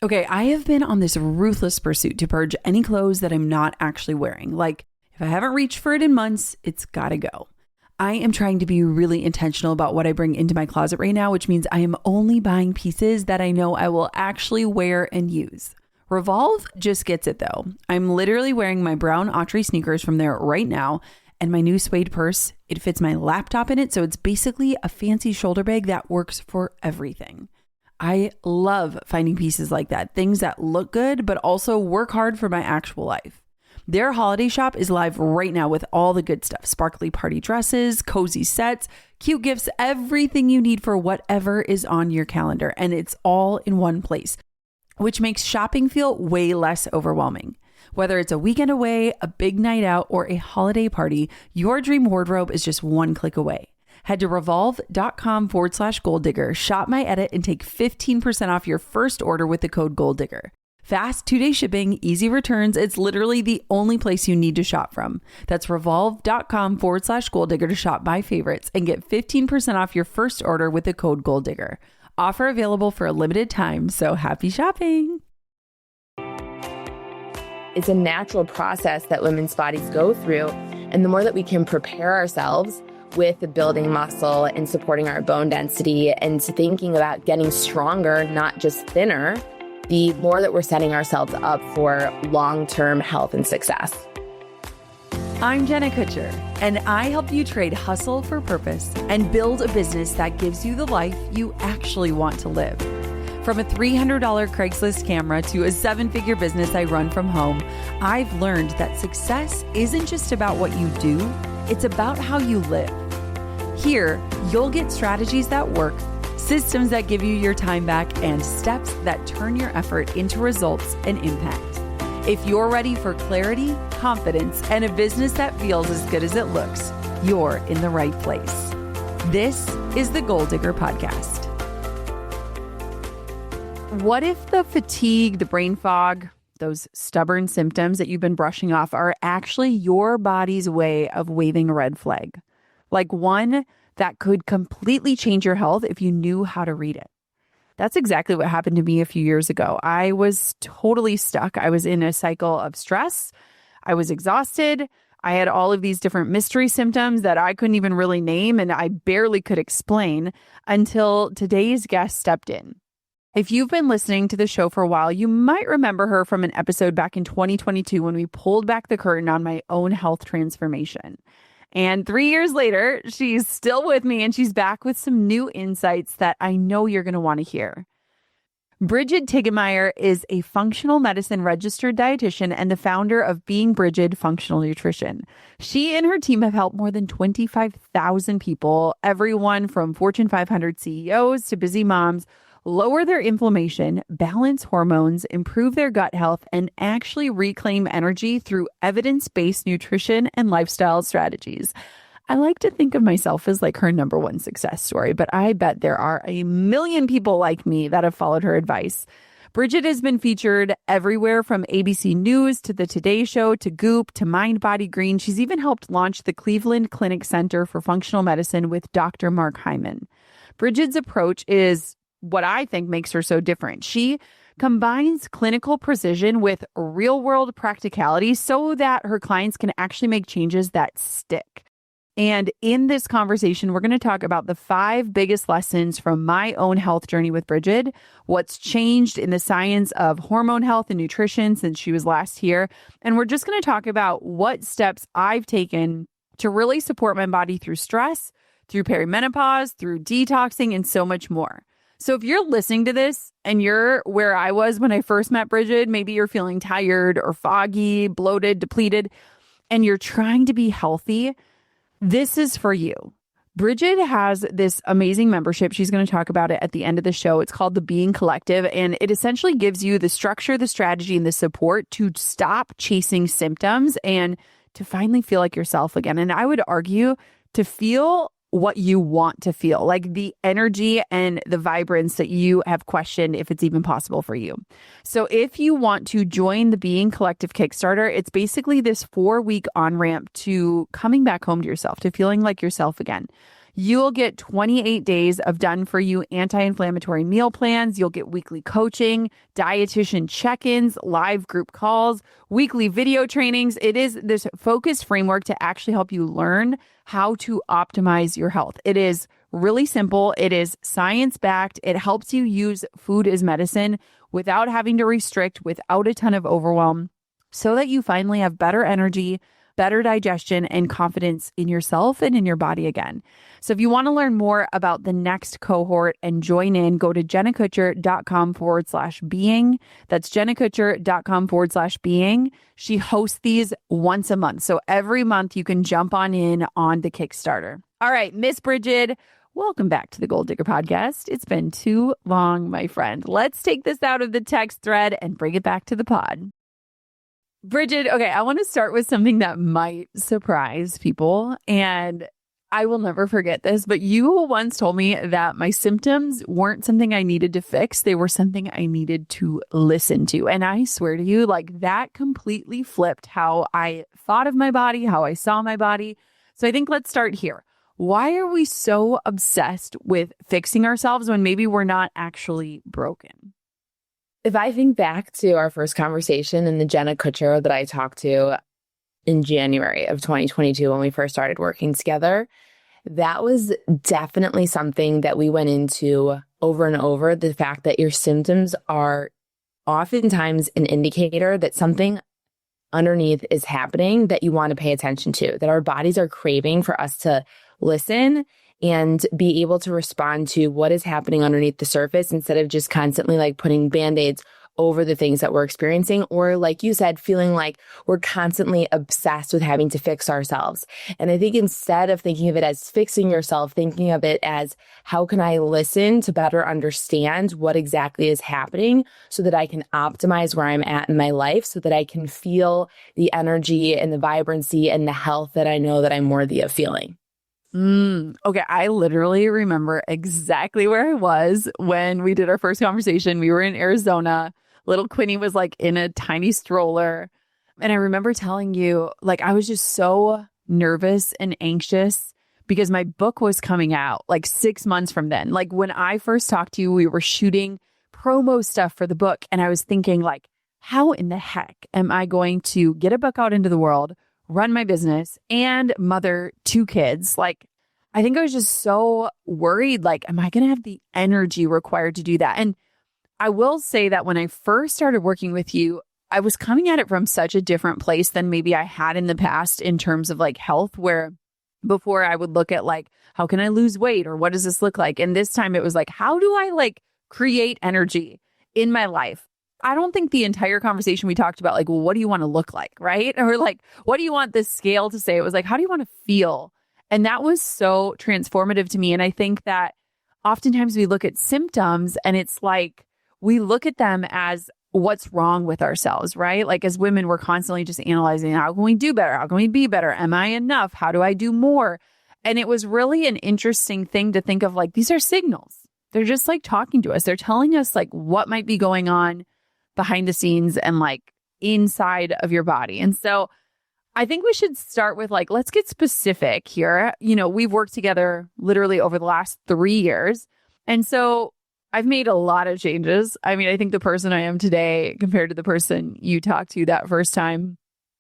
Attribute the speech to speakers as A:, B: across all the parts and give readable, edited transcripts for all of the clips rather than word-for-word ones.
A: Okay, I have been on this ruthless pursuit to purge any clothes that I'm not actually wearing. Like, if I haven't reached for it in months, it's gotta go. I am trying to be really intentional about what I bring into my closet right now, which means I am only buying pieces that I know I will actually wear and use. Revolve just gets it though. I'm literally wearing my brown Autry sneakers from there right now, and my new suede purse. It fits my laptop in it, so it's basically a fancy shoulder bag that works for everything. I love finding pieces like that, things that look good, but also work hard for my actual life. Their holiday shop is live right now with all the good stuff: sparkly party dresses, cozy sets, cute gifts, everything you need for whatever is on your calendar. And it's all in one place, which makes shopping feel way less overwhelming. Whether it's a weekend away, a big night out, or a holiday party, your dream wardrobe is just one click away. Head to revolve.com/goaldigger, shop my edit, and take 15% off your first order with the code GOALDIGGER. Fast 2-day shipping, easy returns. It's literally the only place you need to shop from. That's revolve.com/goaldigger to shop my favorites and get 15% off your first order with the code GOALDIGGER. Offer available for a limited time, so happy shopping.
B: It's a natural process that women's bodies go through. And the more that we can prepare ourselves with building muscle and supporting our bone density and thinking about getting stronger, not just thinner, the more that we're setting ourselves up for long-term health and success.
A: I'm Jenna Kutcher, and I help you trade hustle for purpose and build a business that gives you the life you actually want to live. From a $300 Craigslist camera to a 7-figure business I run from home, I've learned that success isn't just about what you do, it's about how you live. Here, you'll get strategies that work, systems that give you your time back, and steps that turn your effort into results and impact. If you're ready for clarity, confidence, and a business that feels as good as it looks, you're in the right place. This is the Goal Digger Podcast. What if the fatigue, the brain fog, those stubborn symptoms that you've been brushing off are actually your body's way of waving a red flag? Like one that could completely change your health if you knew how to read it. That's exactly what happened to me a few years ago. I was totally stuck. I was in a cycle of stress. I was exhausted. I had all of these different mystery symptoms that I couldn't even really name and I barely could explain until today's guest stepped in. If you've been listening to the show for a while, you might remember her from an episode back in 2022 when we pulled back the curtain on my own health transformation. And 3 years later, she's still with me and she's back with some new insights that I know you're going to want to hear. Brigid Tiggemeier is a functional medicine registered dietitian and the founder of Being Brigid Functional Nutrition. She and her team have helped more than 25,000 people, everyone from Fortune 500 CEOs to busy moms, lower their inflammation, balance hormones, improve their gut health, and actually reclaim energy through evidence-based nutrition and lifestyle strategies. I like to think of myself as like her number one success story, but I bet there are a million people like me that have followed her advice. Brigid has been featured everywhere from ABC News to the Today Show to Goop to Mind Body Green. She's even helped launch the Cleveland Clinic Center for Functional Medicine with Dr. Mark Hyman. Brigid's approach is what I think makes her so different. She combines clinical precision with real-world practicality so that her clients can actually make changes that stick. And in this conversation, we're going to talk about the 5 biggest lessons from my own health journey with Brigid, what's changed in the science of hormone health and nutrition since she was last here. And we're just going to talk about what steps I've taken to really support my body through stress, through perimenopause, through detoxing, and so much more. So if you're listening to this and you're where I was when I first met Brigid, maybe you're feeling tired or foggy, bloated, depleted, and you're trying to be healthy, this is for you. Brigid has this amazing membership. She's going to talk about it at the end of the show. It's called the Being Collective, and it essentially gives you the structure, the strategy, and the support to stop chasing symptoms and to finally feel like yourself again. And I would argue to feel what you want to feel, like the energy and the vibrance that you have questioned if it's even possible for you. So if you want to join the Being Collective Kickstarter, it's basically this 4-week on-ramp to coming back home to yourself, to feeling like yourself again. You'll get 28 days of done-for-you anti-inflammatory meal plans. You'll get weekly coaching, dietitian check-ins, live group calls, weekly video trainings. It is this focused framework to actually help you learn how to optimize your health. It is really simple. It is science-backed. It helps you use food as medicine without having to restrict, without a ton of overwhelm, so that you finally have better energy, better digestion, and confidence in yourself and in your body again. So if you want to learn more about the next cohort and join in, go to jennakutcher.com/being. That's jennakutcher.com/being. She hosts these once a month. So every month you can jump on in on the Kickstarter. All right, Miss Brigid, welcome back to the Gold Digger Podcast. It's been too long, my friend. Let's take this out of the text thread and bring it back to the pod. Brigid, okay, I want to start with something that might surprise people, and I will never forget this, but you once told me that my symptoms weren't something I needed to fix. They were something I needed to listen to. And I swear to you, like that completely flipped how I thought of my body, how I saw my body. So I think let's start here. Why are we so obsessed with fixing ourselves when maybe we're not actually broken?
B: If I think back to our first conversation and the Jenna Kutcher that I talked to in January of 2022 when we first started working together, that was definitely something that we went into over and over. The fact that your symptoms are oftentimes an indicator that something underneath is happening that you want to pay attention to, that our bodies are craving for us to listen and be able to respond to what is happening underneath the surface instead of just constantly like putting Band-Aids over the things that we're experiencing, or like you said, feeling like we're constantly obsessed with having to fix ourselves. And I think instead of thinking of it as fixing yourself, thinking of it as how can I listen to better understand what exactly is happening so that I can optimize where I'm at in my life, so that I can feel the energy and the vibrancy and the health that I know that I'm worthy of feeling.
A: Okay, I literally remember exactly where I was when we did our first conversation. We were in Arizona. Little Quinny was like in a tiny stroller. And I remember telling you, like, I was just so nervous and anxious because my book was coming out like 6 months from then. Like when I first talked to you, we were shooting promo stuff for the book. And I was thinking like, how in the heck am I going to get a book out into the world, run my business, and mother 2 kids? Like, I think I was just so worried, like, am I going to have the energy required to do that? And I will say that when I first started working with you, I was coming at it from such a different place than maybe I had in the past in terms of like health, where before I would look at like, how can I lose weight or what does this look like? And this time it was like, how do I like create energy in my life? I don't think the entire conversation we talked about, like, well, what do you want to look like? Right? Or like, what do you want this scale to say? It was like, how do you want to feel? And that was so transformative to me. And I think that oftentimes we look at symptoms and it's like, we look at them as what's wrong with ourselves, right? Like as women, we're constantly just analyzing, how can we do better? How can we be better? Am I enough? How do I do more? And it was really an interesting thing to think of, like, these are signals. They're just like talking to us. They're telling us like what might be going on behind the scenes and like inside of your body. And so I think we should start with like, let's get specific here. You know, we've worked together literally over the last 3 years. And so I've made a lot of changes. I mean, I think the person I am today compared to the person you talked to that first time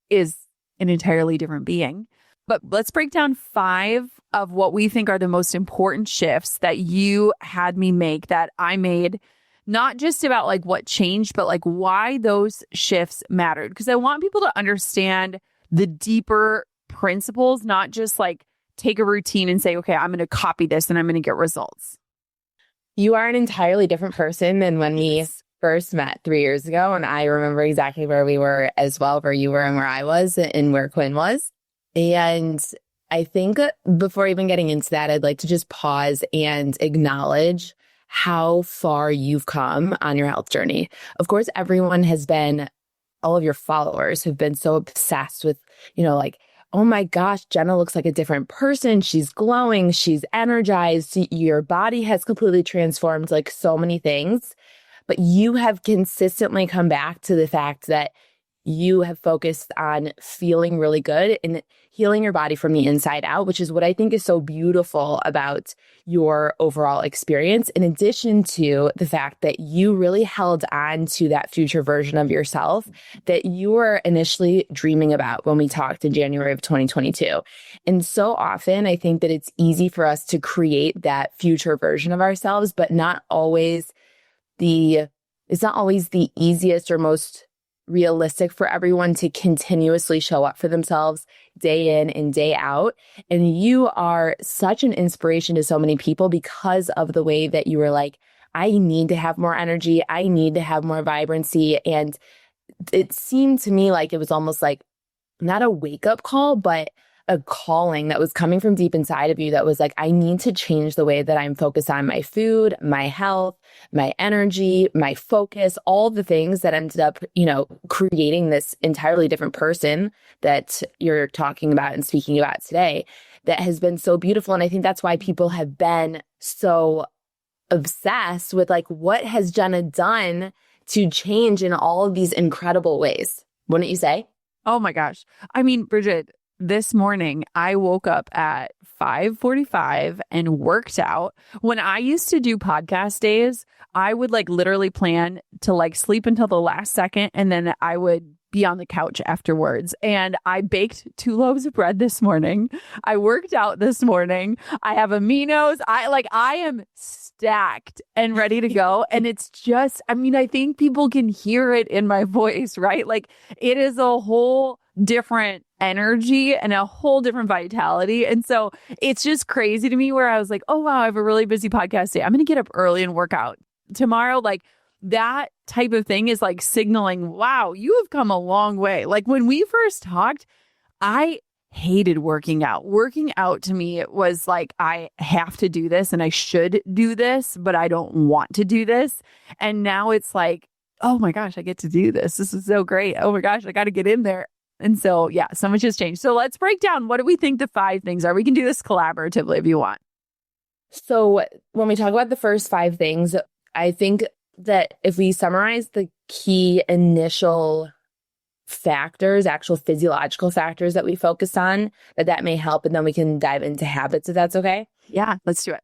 A: is an entirely different being. But let's break down 5 of what we think are the most important shifts that you had me make, that I made, not just about like what changed, but like why those shifts mattered. Because I want people to understand the deeper principles, not just like take a routine and say, okay, I'm going to copy this and I'm going to get results.
B: You are an entirely different person than when we first met 3 years ago. And I remember exactly where we were as well, where you were and where I was and where Quinn was. And I think before even getting into that, I'd like to just pause and acknowledge how far you've come on your health journey. Of course, everyone has been, all of your followers have been so obsessed with, you know, like, oh my gosh, Jenna looks like a different person. She's glowing. She's energized. Your body has completely transformed, like so many things. But you have consistently come back to the fact that you have focused on feeling really good and healing your body from the inside out, which is what I think is so beautiful about your overall experience, in addition to the fact that you really held on to that future version of yourself that you were initially dreaming about when we talked in January of 2022. And so often I think that it's easy for us to create that future version of ourselves, but it's not always the easiest or most realistic for everyone to continuously show up for themselves day in and day out. And you are such an inspiration to so many people because of the way that you were like, I need to have more energy. I need to have more vibrancy. And it seemed to me like it was almost like not a wake up call, but a calling that was coming from deep inside of you that was like, I need to change the way that I'm focused on my food, my health, my energy, my focus, all the things that ended up, creating this entirely different person that you're talking about and speaking about today that has been so beautiful. And I think that's why people have been so obsessed with like, what has Jenna done to change in all of these incredible ways? Wouldn't you say?
A: Oh my gosh. I mean, Brigid, this morning, I woke up at 5:45 and worked out. When I used to do podcast days, I would like literally plan to like sleep until the last second, and then I would be on the couch afterwards. And I baked 2 loaves of bread this morning. I worked out this morning. I have aminos. I am stacked and ready to go. And it's just, I think people can hear it in my voice, right? Like it is a whole different energy and a whole different vitality. And so it's just crazy to me where I was like, oh, wow, I have a really busy podcast day. I'm going to get up early and work out tomorrow. Like that type of thing is like signaling, wow, you have come a long way. Like when we first talked, I hated working out. Working out to me, it was like, I have to do this and I should do this, but I don't want to do this. And now it's like, oh my gosh, I get to do this. This is so great. Oh my gosh, I got to get in there. And so, yeah, so much has changed. So let's break down, what do we think the 5 things are? We can do this collaboratively if you want.
B: So when we talk about the first 5 things, I think that if we summarize the key initial factors, actual physiological factors that we focus on, that may help. And then we can dive into habits if that's okay.
A: Yeah, let's do it.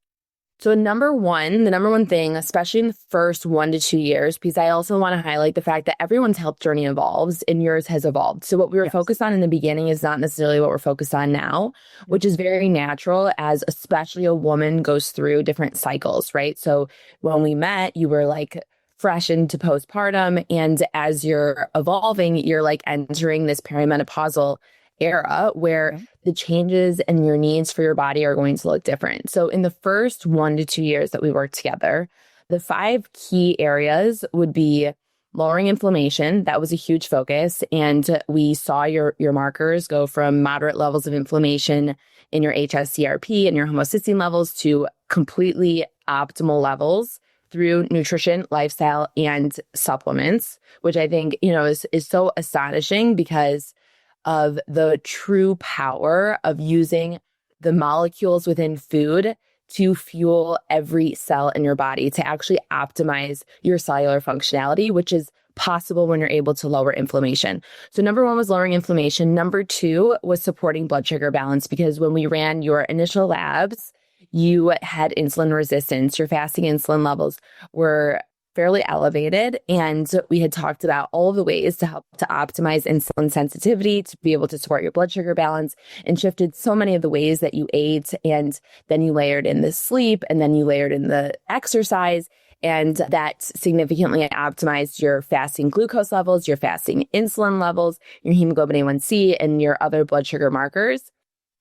B: So the number one thing, especially in the first 1 to 2 years, because I also want to highlight the fact that everyone's health journey evolves and yours has evolved. So what we were focused on in the beginning is not necessarily what we're focused on now, which is very natural as especially a woman goes through different cycles, right? So when we met, you were like fresh into postpartum. And as you're evolving, you're like entering this perimenopausal era where the changes and your needs for your body are going to look different. So in the first 1 to 2 years that we worked together, the 5 key areas would be lowering inflammation. That was a huge focus. And we saw your markers go from moderate levels of inflammation in your HSCRP and your homocysteine levels to completely optimal levels through nutrition, lifestyle, and supplements, which I think, is so astonishing because of the true power of using the molecules within food to fuel every cell in your body to actually optimize your cellular functionality, which is possible when you're able to lower inflammation. So number 1 was lowering inflammation. Number 2 was supporting blood sugar balance, because when we ran your initial labs, you had insulin resistance. Your fasting insulin levels were fairly elevated. And we had talked about all of the ways to help to optimize insulin sensitivity, to be able to support your blood sugar balance, and shifted so many of the ways that you ate. And then you layered in the sleep, and then you layered in the exercise. And that significantly optimized your fasting glucose levels, your fasting insulin levels, your hemoglobin A1C, and your other blood sugar markers.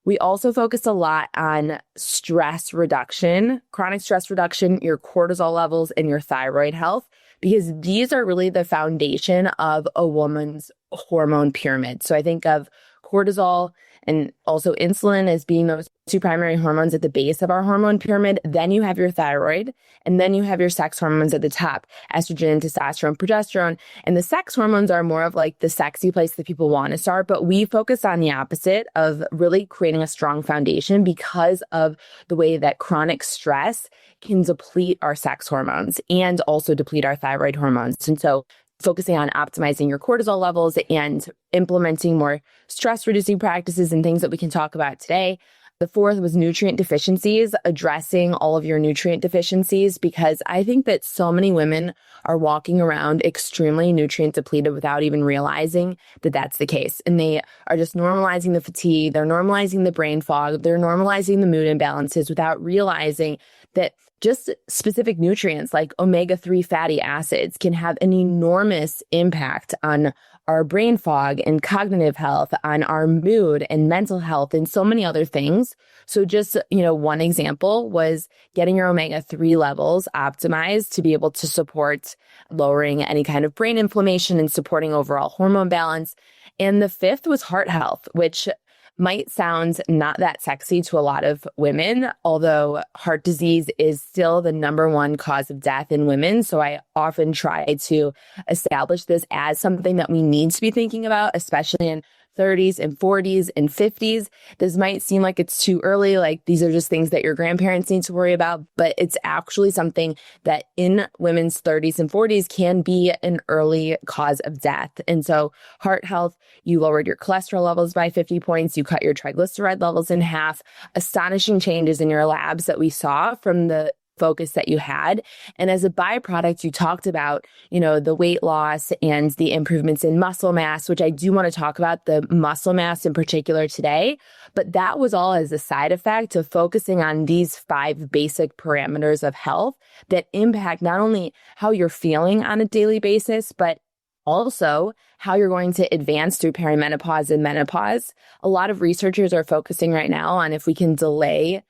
B: We also focused a lot on stress reduction, chronic stress reduction, your cortisol levels, and your thyroid health, because these are really the foundation of a woman's hormone pyramid. So I think of cortisol and also insulin as being those 2 primary hormones at the base of our hormone pyramid. Then you have your thyroid, and then you have your sex hormones at the top, estrogen, testosterone, progesterone. And the sex hormones are more of like the sexy place that people want to start, but we focus on the opposite of really creating a strong foundation because of the way that chronic stress can deplete our sex hormones and also deplete our thyroid hormones. And so focusing on optimizing your cortisol levels and implementing more stress reducing practices and things that we can talk about today. The fourth was nutrient deficiencies, addressing all of your nutrient deficiencies, because I think that so many women are walking around extremely nutrient depleted without even realizing that that's the case. And they are just normalizing the fatigue, they're normalizing the brain fog, they're normalizing the mood imbalances without realizing that just specific nutrients like omega-3 fatty acids can have an enormous impact on our brain fog and cognitive health, on our mood and mental health, and so many other things. So just, one example was getting your omega-3 levels optimized to be able to support lowering any kind of brain inflammation and supporting overall hormone balance. And the fifth was heart health, which might sound not that sexy to a lot of women, although heart disease is still the number one cause of death in women. So I often try to establish this as something that we need to be thinking about, especially in 30s and 40s and 50s. This might seem like it's too early, like these are just things that your grandparents need to worry about, but it's actually something that in women's 30s and 40s can be an early cause of death. And so heart health, you lowered your cholesterol levels by 50 points, you cut your triglyceride levels in half, astonishing changes in your labs that we saw from the focus that you had. And as a byproduct, you talked about, the weight loss and the improvements in muscle mass, which I do want to talk about the muscle mass in particular today. But that was all as a side effect of focusing on these 5 basic parameters of health that impact not only how you're feeling on a daily basis, but also how you're going to advance through perimenopause and menopause. A lot of researchers are focusing right now on if we can delay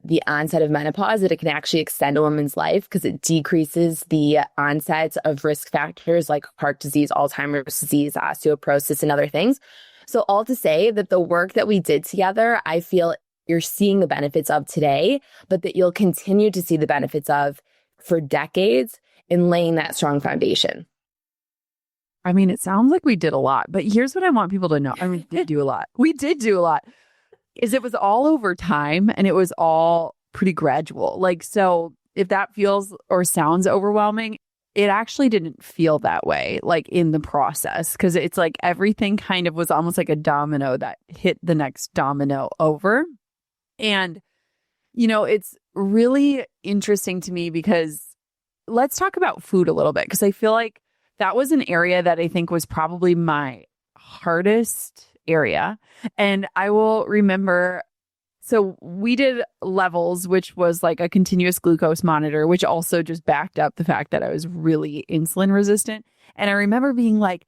B: the onset of menopause, that it can actually extend a woman's life because it decreases the onset of risk factors like heart disease, Alzheimer's disease, osteoporosis, and other things. So all to say that the work that we did together, I feel you're seeing the benefits of today, but that you'll continue to see the benefits of for decades in laying that strong foundation.
A: I mean, it sounds like we did a lot, but here's what I want people to know. I mean, we did do a lot. We did do a lot. Is it was all over time and it was all pretty gradual. Like, so if that feels or sounds overwhelming, it actually didn't feel that way, like in the process, because it's like everything kind of was almost like a domino that hit the next domino over. And, it's really interesting to me because let's talk about food a little bit, because I feel like that was an area that I think was probably my hardest area. And I will remember, so we did levels, which was like a continuous glucose monitor, which also just backed up the fact that I was really insulin resistant. And I remember being like,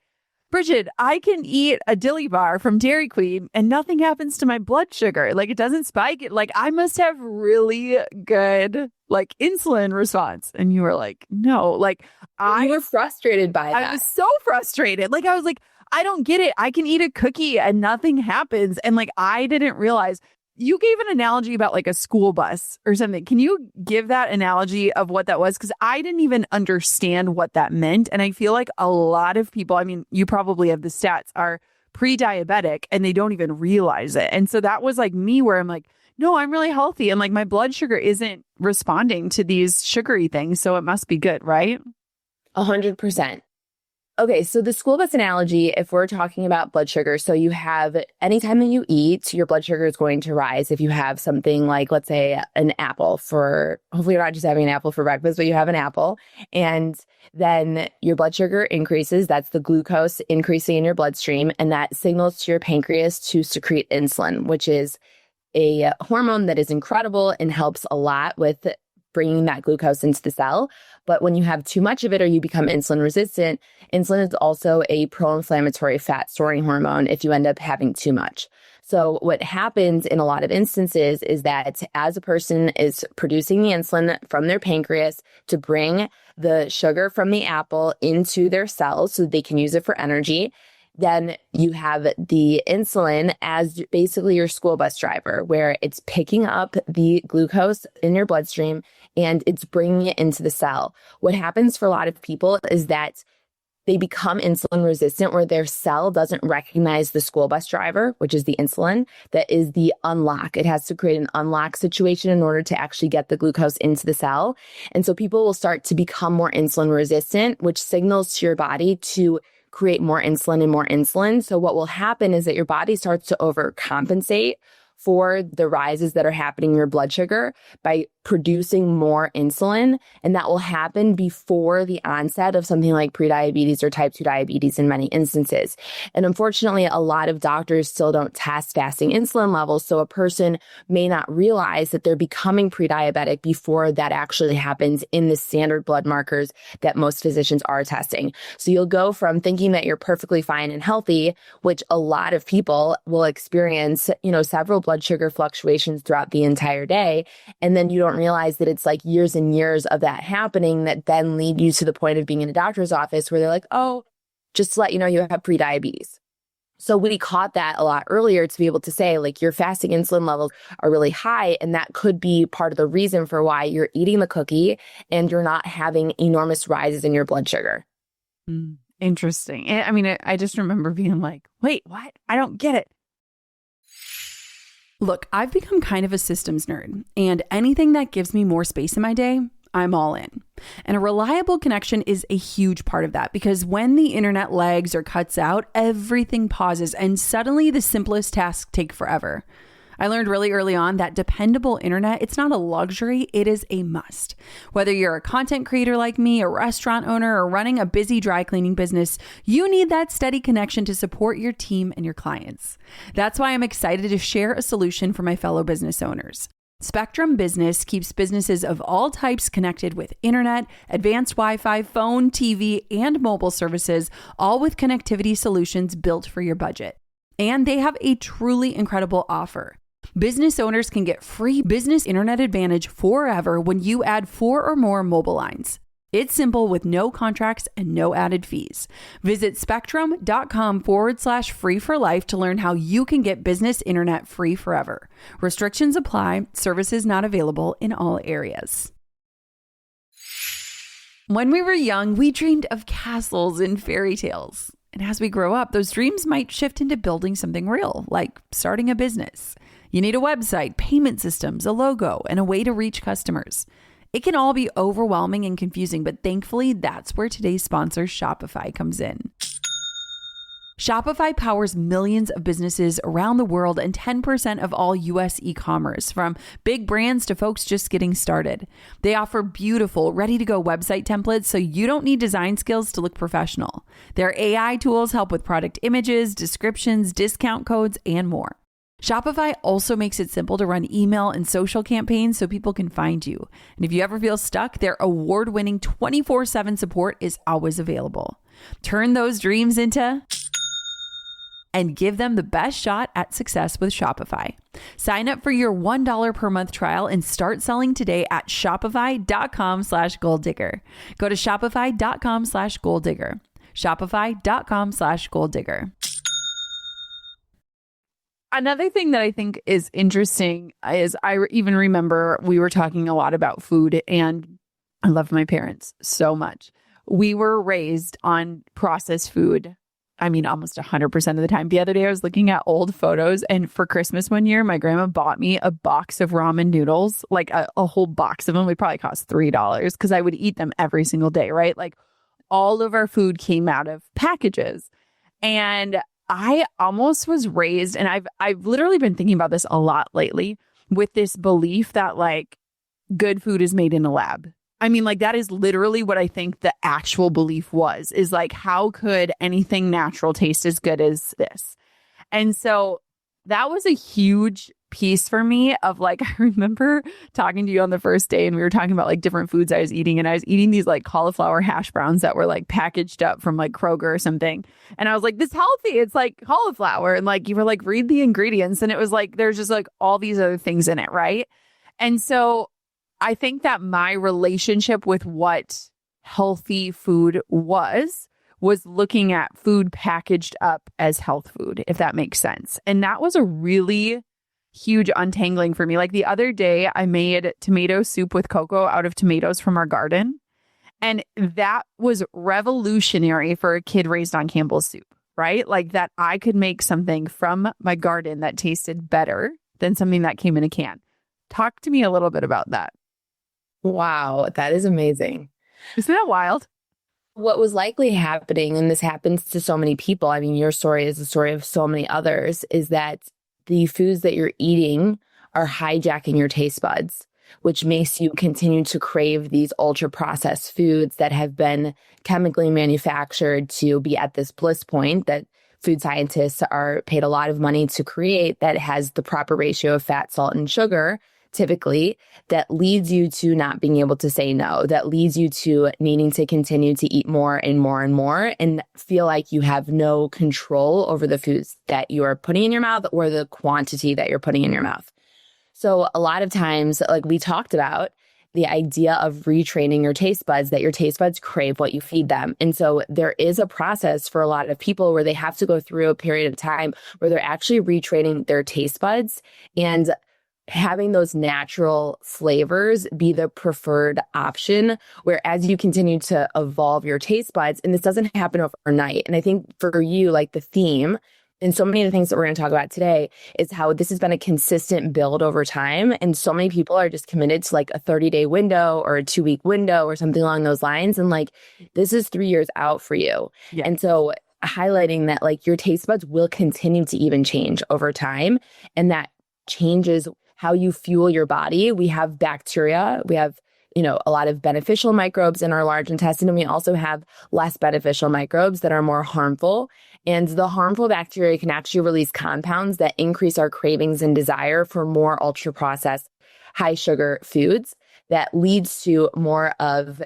A: Brigid, I can eat a dilly bar from Dairy Queen and nothing happens to my blood sugar. Like it doesn't spike it. Like I must have really good like insulin response. And you were like, no, like
B: you were frustrated by that.
A: I was so frustrated. Like I was like, I don't get it. I can eat a cookie and nothing happens. And like, I didn't realize you gave an analogy about like a school bus or something. Can you give that analogy of what that was? Because I didn't even understand what that meant. And I feel like a lot of people, I mean, you probably have the stats, are pre-diabetic and they don't even realize it. And so that was like me where I'm like, no, I'm really healthy. And like my blood sugar isn't responding to these sugary things. So it must be good, right?
B: 100%. Okay, so the school bus analogy, if we're talking about blood sugar, so you have anytime that you eat, your blood sugar is going to rise. If you have something like, let's say, an apple hopefully you're not just having an apple for breakfast, but you have an apple, and then your blood sugar increases. That's the glucose increasing in your bloodstream, and that signals to your pancreas to secrete insulin, which is a hormone that is incredible and helps a lot with bringing that glucose into the cell. But when you have too much of it or you become insulin resistant, insulin is also a pro-inflammatory fat storing hormone if you end up having too much. So what happens in a lot of instances is that as a person is producing the insulin from their pancreas to bring the sugar from the apple into their cells so they can use it for energy, then you have the insulin as basically your school bus driver, where it's picking up the glucose in your bloodstream and it's bringing it into the cell. What happens for a lot of people is that they become insulin resistant where their cell doesn't recognize the school bus driver, which is the insulin, that is the unlock. It has to create an unlock situation in order to actually get the glucose into the cell. And so people will start to become more insulin resistant, which signals to your body to create more insulin and more insulin. So what will happen is that your body starts to overcompensate for the rises that are happening in your blood sugar by producing more insulin. And that will happen before the onset of something like prediabetes or type 2 diabetes in many instances. And unfortunately, a lot of doctors still don't test fasting insulin levels. So a person may not realize that they're becoming pre-diabetic before that actually happens in the standard blood markers that most physicians are testing. So you'll go from thinking that you're perfectly fine and healthy, which a lot of people will experience, several blood sugar fluctuations throughout the entire day. And then you don't realize that it's like years and years of that happening that then lead you to the point of being in a doctor's office where they're like, oh, just to let you know, you have prediabetes. So we caught that a lot earlier to be able to say, like, your fasting insulin levels are really high. And that could be part of the reason for why you're eating the cookie and you're not having enormous rises in your blood sugar.
A: Interesting. I mean, I just remember being like, wait, what? I don't get it. Look, I've become kind of a systems nerd, and anything that gives me more space in my day, I'm all in. And a reliable connection is a huge part of that, because when the internet lags or cuts out, everything pauses and suddenly the simplest tasks take forever. I learned really early on that dependable internet, it's not a luxury, it is a must. Whether you're a content creator like me, a restaurant owner, or running a busy dry cleaning business, you need that steady connection to support your team and your clients. That's why I'm excited to share a solution for my fellow business owners. Spectrum Business keeps businesses of all types connected with internet, advanced Wi-Fi, phone, TV, and mobile services, all with connectivity solutions built for your budget. And they have a truly incredible offer. Business owners can get free business internet advantage forever when you add 4 or more mobile lines. It's simple with no contracts and no added fees. Visit spectrum.com/free for life to learn how you can get business internet free forever. Restrictions apply. Services not available in all areas. When we were young, we dreamed of castles and fairy tales. And as we grow up, those dreams might shift into building something real, like starting a business. You need a website, payment systems, a logo, and a way to reach customers. It can all be overwhelming and confusing, but thankfully, that's where today's sponsor, Shopify, comes in. Shopify powers millions of businesses around the world and 10% of all US e-commerce, from big brands to folks just getting started. They offer beautiful, ready-to-go website templates so you don't need design skills to look professional. Their AI tools help with product images, descriptions, discount codes, and more. Shopify also makes it simple to run email and social campaigns so people can find you. And if you ever feel stuck, their award-winning 24/7 support is always available. Turn those dreams into and give them the best shot at success with Shopify. Sign up for your $1 per month trial and start selling today at shopify.com/goaldigger. Go to shopify.com/goaldigger. Shopify.com/goaldigger. Another thing that I think is interesting is I even remember we were talking a lot about food, and I love my parents so much. We were raised on processed food. I mean, almost 100% of the time. The other day I was looking at old photos, and for Christmas one year, my grandma bought me a box of ramen noodles, like a whole box of them. It probably cost $3 because I would eat them every single day, right? Like all of our food came out of packages. And I almost was raised, and I've literally been thinking about this a lot lately, with this belief that like good food is made in a lab. I mean, like that is literally what I think the actual belief was, is like, how could anything natural taste as good as this? And so that was a huge piece for me of like, I remember talking to you on the first day and we were talking about like different foods I was eating, and I was eating these like cauliflower hash browns that were like packaged up from like Kroger or something. And I was like, this healthy, it's like cauliflower. And like, you were like, read the ingredients. And it was like, there's just like all these other things in it. Right. And so I think that my relationship with what healthy food was looking at food packaged up as health food, if that makes sense. And that was a really huge untangling for me. Like the other day, I made tomato soup with cocoa out of tomatoes from our garden. And that was revolutionary for a kid raised on Campbell's soup, right? Like that I could make something from my garden that tasted better than something that came in a can. Talk to me a little bit about that.
B: Wow, that is amazing.
A: Isn't that wild?
B: What was likely happening, and this happens to so many people, I mean, your story is the story of so many others, is that the foods that you're eating are hijacking your taste buds, which makes you continue to crave these ultra processed foods that have been chemically manufactured to be at this bliss point that food scientists are paid a lot of money to create, that has the proper ratio of fat, salt, and sugar, typically, that leads you to not being able to say no, that leads you to needing to continue to eat more and more and more and feel like you have no control over the foods that you are putting in your mouth or the quantity that you're putting in your mouth. So a lot of times, like we talked about, the idea of retraining your taste buds, that your taste buds crave what you feed them. And so there is a process for a lot of people where they have to go through a period of time where they're actually retraining their taste buds and having those natural flavors be the preferred option, where as you continue to evolve your taste buds, and this doesn't happen overnight. And I think for you, like the theme, and so many of the things that we're going to talk about today is how this has been a consistent build over time. And so many people are just committed to like a 30-day window or a 2-week window or something along those lines. And like, this is 3 years out for you.
A: Yeah.
B: And so highlighting that like your taste buds will continue to even change over time. And that changes how you fuel your body. We have bacteria, we have, a lot of beneficial microbes in our large intestine, and we also have less beneficial microbes that are more harmful. And the harmful bacteria can actually release compounds that increase our cravings and desire for more ultra processed, high sugar foods that leads to more of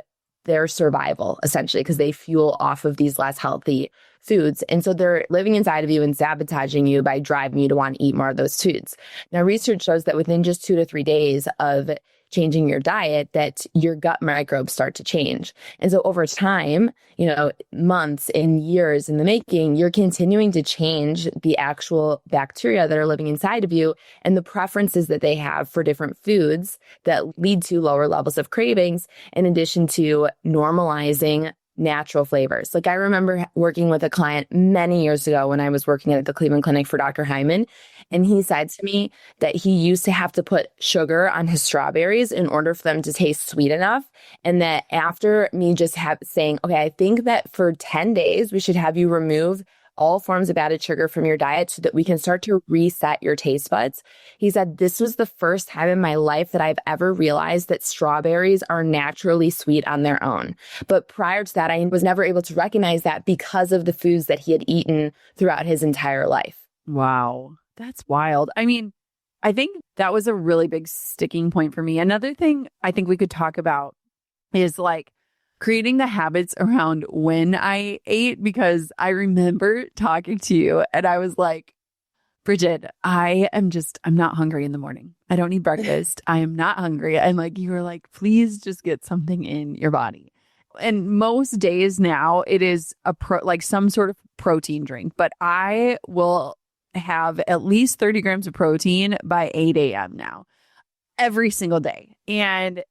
B: their survival, essentially, because they fuel off of these less healthy foods. And so they're living inside of you and sabotaging you by driving you to want to eat more of those foods. Now, research shows that within just 2 to 3 days of changing your diet, that your gut microbes start to change. And so over time, months and years in the making, you're continuing to change the actual bacteria that are living inside of you and the preferences that they have for different foods that lead to lower levels of cravings, in addition to normalizing natural flavors. Like I remember working with a client many years ago when I was working at the Cleveland Clinic for Dr. Hyman. And he said to me that he used to have to put sugar on his strawberries in order for them to taste sweet enough. And that after me just saying, okay, I think that for 10 days, we should have you remove all forms of added sugar from your diet so that we can start to reset your taste buds. He said, this was the first time in my life that I've ever realized that strawberries are naturally sweet on their own. But prior to that, I was never able to recognize that because of the foods that he had eaten throughout his entire life.
A: Wow. That's wild. I mean, I think that was a really big sticking point for me. Another thing I think we could talk about is like creating the habits around when I ate, because I remember talking to you and I was like, Brigid, I'm not hungry in the morning. I don't need breakfast. I am not hungry. And like, you were like, please just get something in your body. And most days now it is like some sort of protein drink, but I will have at least 30 grams of protein by 8 a.m. now, every single day. And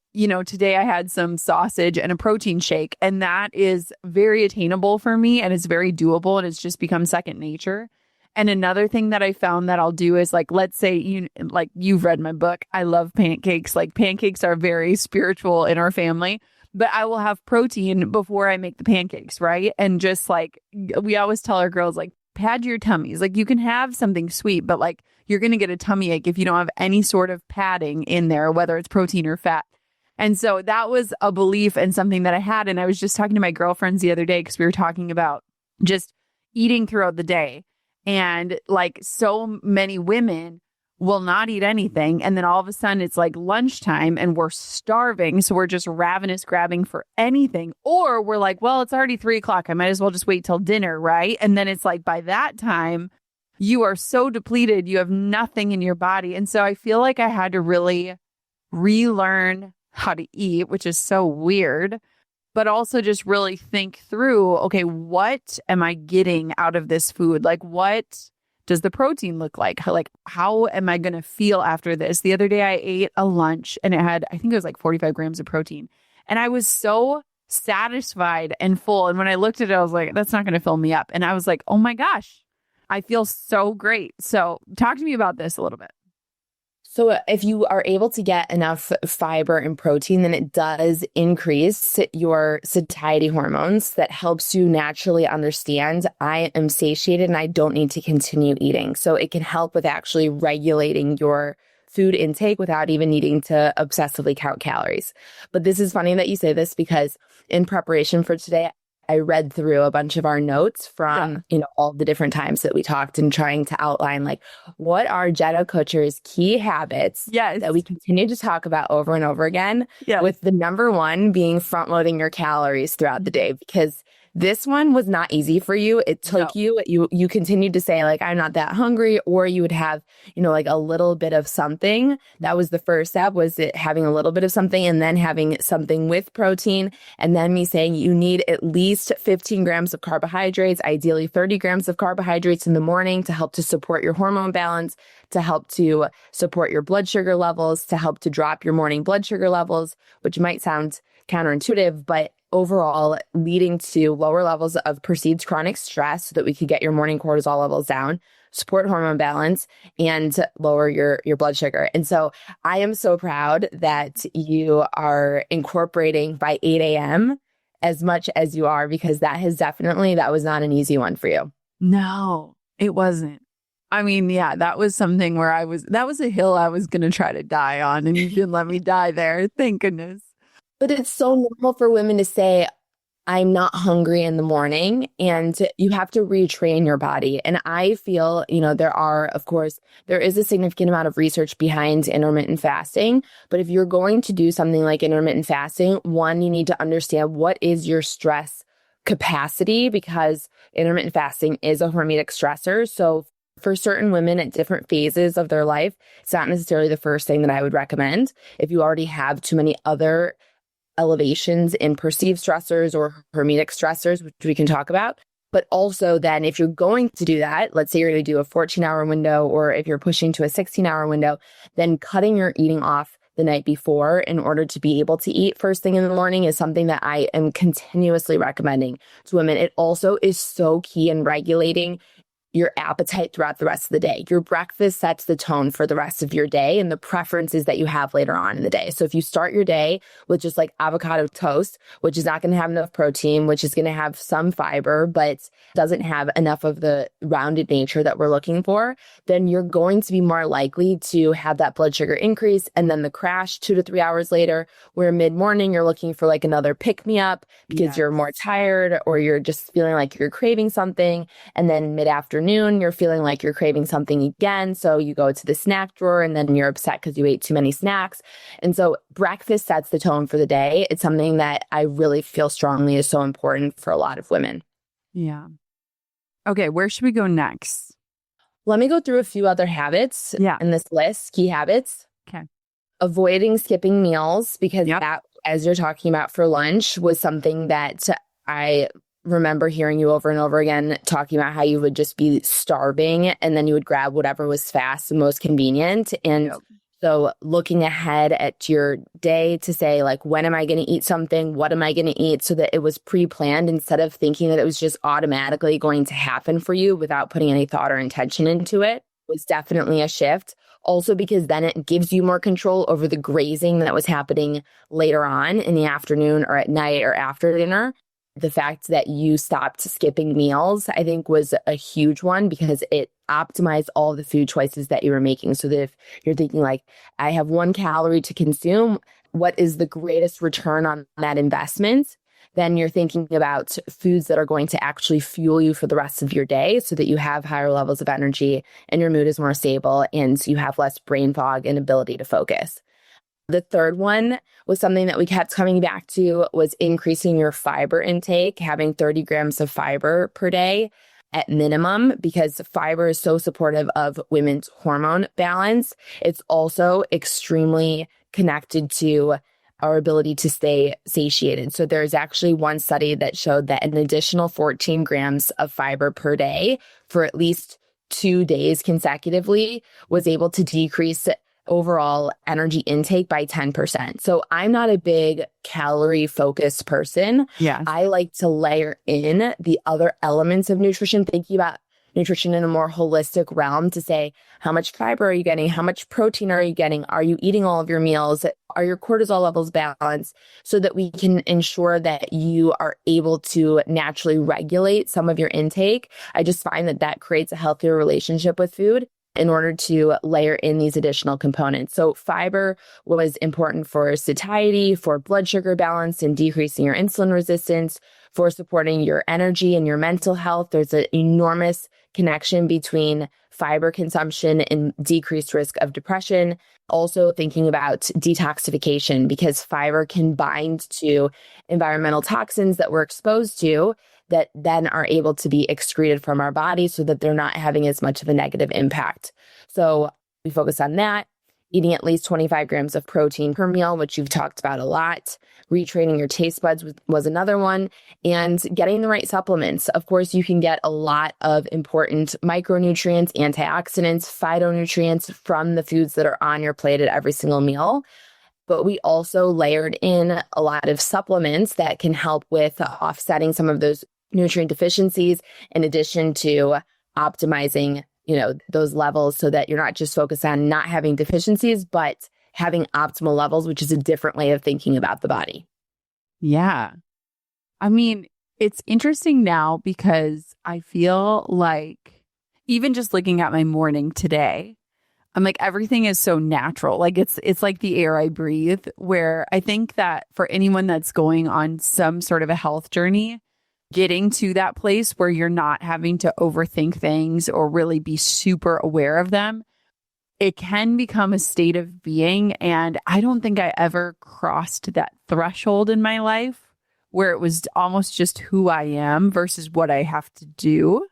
A: today I had some sausage and a protein shake, and that is very attainable for me and it's very doable and it's just become second nature. And another thing that I found that I'll do is like, let's say you've read my book. I love pancakes. Like pancakes are very spiritual in our family, but I will have protein before I make the pancakes, right? And just like we always tell our girls, like pad your tummies. Like you can have something sweet, but like you're going to get a tummy ache if you don't have any sort of padding in there, whether it's protein or fat. And so that was a belief and something that I had. And I was just talking to my girlfriends the other day because we were talking about just eating throughout the day. And like so many women will not eat anything. And then all of a sudden it's like lunchtime and we're starving. So we're just ravenous grabbing for anything. Or we're like, well, it's already 3:00. I might as well just wait till dinner, right? And then it's like by that time, you are so depleted. You have nothing in your body. And so I feel like I had to really relearn how to eat, which is so weird, but also just really think through, okay, what am I getting out of this food? Like, what does the protein look like? Like, how am I going to feel after this? The other day I ate a lunch and it had, I think it was like 45 grams of protein. And I was so satisfied and full. And when I looked at it, I was like, that's not going to fill me up. And I was like, oh my gosh, I feel so great. So talk to me about this a little bit.
B: So if you are able to get enough fiber and protein, then it does increase your satiety hormones. That helps you naturally understand, I am satiated and I don't need to continue eating. So it can help with actually regulating your food intake without even needing to obsessively count calories. But this is funny that you say this, because in preparation for today, I read through a bunch of our notes from, all the different times that we talked, and trying to outline like, what are Jenna Kutcher's key habits that we continue to talk about over and over again, with the number one being front loading your calories throughout the day, because this one was not easy for you. It took you continued to say like, I'm not that hungry, or you would have, like a little bit of something. That was the first step, was it having a little bit of something, and then having something with protein. And then me saying you need at least 15 grams of carbohydrates, ideally 30 grams of carbohydrates in the morning, to help to support your hormone balance, to help to support your blood sugar levels, to help to drop your morning blood sugar levels, which might sound counterintuitive, but overall leading to lower levels of perceived chronic stress, so that we could get your morning cortisol levels down, support hormone balance, and lower your blood sugar. And so I am so proud that you are incorporating by 8 a.m. as much as you are, because that was not an easy one for you.
A: No, it wasn't. I mean, that was something where that was a hill I was going to try to die on, and you didn't let me die there. Thank goodness.
B: But it's so normal for women to say, I'm not hungry in the morning, and you have to retrain your body. And I feel, there is a significant amount of research behind intermittent fasting. But if you're going to do something like intermittent fasting, one, you need to understand what is your stress capacity, because intermittent fasting is a hormetic stressor. So for certain women at different phases of their life, it's not necessarily the first thing that I would recommend. If you already have too many other elevations in perceived stressors or hormetic stressors, which we can talk about. But also then, if you're going to do that, let's say you're going to do a 14-hour window, or if you're pushing to a 16-hour window, then cutting your eating off the night before in order to be able to eat first thing in the morning is something that I am continuously recommending to women. It also is so key in regulating your appetite throughout the rest of the day. Your breakfast sets the tone for the rest of your day and the preferences that you have later on in the day. So if you start your day with just like avocado toast, which is not going to have enough protein, which is going to have some fiber, but doesn't have enough of the rounded nature that we're looking for, then you're going to be more likely to have that blood sugar increase and then the crash 2 to 3 hours later, where mid-morning you're looking for like another pick-me-up because you're more tired, or you're just feeling like you're craving something. And then mid-afternoon, you're feeling like you're craving something again. So you go to the snack drawer, and then you're upset because you ate too many snacks. And so breakfast sets the tone for the day. It's something that I really feel strongly is so important for a lot of women.
A: Yeah. Okay, where should we go next?
B: Let me go through a few other habits in this list, key habits.
A: Okay.
B: Avoiding skipping meals, because that, as you're talking about for lunch, was something that I remember hearing you over and over again talking about how you would just be starving, and then you would grab whatever was fast and most convenient. And so looking ahead at your day to say, like, when am I going to eat something? What am I going to eat? So that it was pre-planned, instead of thinking that it was just automatically going to happen for you without putting any thought or intention into it, was definitely a shift. Also, because then it gives you more control over the grazing that was happening later on in the afternoon or at night or after dinner. The fact that you stopped skipping meals, I think, was a huge one, because it optimized all the food choices that you were making. So that if you're thinking like, I have 1 calorie to consume, what is the greatest return on that investment? Then you're thinking about foods that are going to actually fuel you for the rest of your day, so that you have higher levels of energy and your mood is more stable and you have less brain fog and ability to focus. The third one was something that we kept coming back to, was increasing your fiber intake, having 30 grams of fiber per day at minimum, because fiber is so supportive of women's hormone balance. It's also extremely connected to our ability to stay satiated. So there's actually one study that showed that an additional 14 grams of fiber per day for at least 2 days consecutively was able to decrease overall energy intake by 10%. So I'm not a big calorie focused person.
A: Yeah.
B: I like to layer in the other elements of nutrition, thinking about nutrition in a more holistic realm to say, how much fiber are you getting? How much protein are you getting? Are you eating all of your meals? Are your cortisol levels balanced? So that we can ensure that you are able to naturally regulate some of your intake. I just find that that creates a healthier relationship with food in order to layer in these additional components. So fiber was important for satiety, for blood sugar balance and decreasing your insulin resistance, for supporting your energy and your mental health. There's an enormous connection between fiber consumption and decreased risk of depression. Also thinking about detoxification, because fiber can bind to environmental toxins that we're exposed to that then are able to be excreted from our body so that they're not having as much of a negative impact. So we focus on that. Eating at least 25 grams of protein per meal, which you've talked about a lot. Retraining your taste buds was another one. And getting the right supplements. Of course, you can get a lot of important micronutrients, antioxidants, phytonutrients from the foods that are on your plate at every single meal. But we also layered in a lot of supplements that can help with offsetting some of those nutrient deficiencies, in addition to optimizing those levels so that you're not just focused on not having deficiencies, but having optimal levels, which is a different way of thinking about the body.
A: Yeah. I mean, it's interesting now because I feel like even just looking at my morning today, I'm like, everything is so natural. Like it's like the air I breathe, where I think that for anyone that's going on some sort of a health journey, getting to that place where you're not having to overthink things or really be super aware of them, it can become a state of being. And I don't think I ever crossed that threshold in my life where it was almost just who I am versus what I have to do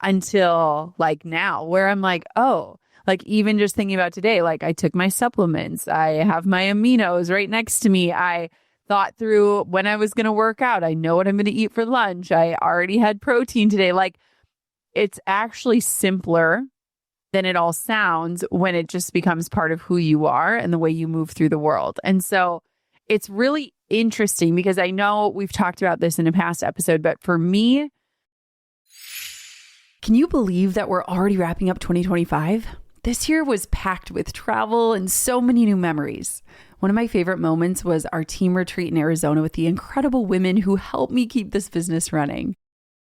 A: until like now, where I'm like, oh, like even just thinking about today, like I took my supplements, I have my aminos right next to me. I thought through when I was going to work out. I know what I'm going to eat for lunch. I already had protein today. Like it's actually simpler than it all sounds when it just becomes part of who you are and the way you move through the world. And so it's really interesting because I know we've talked about this in a past episode, but for me, can you believe that we're already wrapping up 2025? This year was packed with travel and so many new memories. One of my favorite moments was our team retreat in Arizona with the incredible women who helped me keep this business running.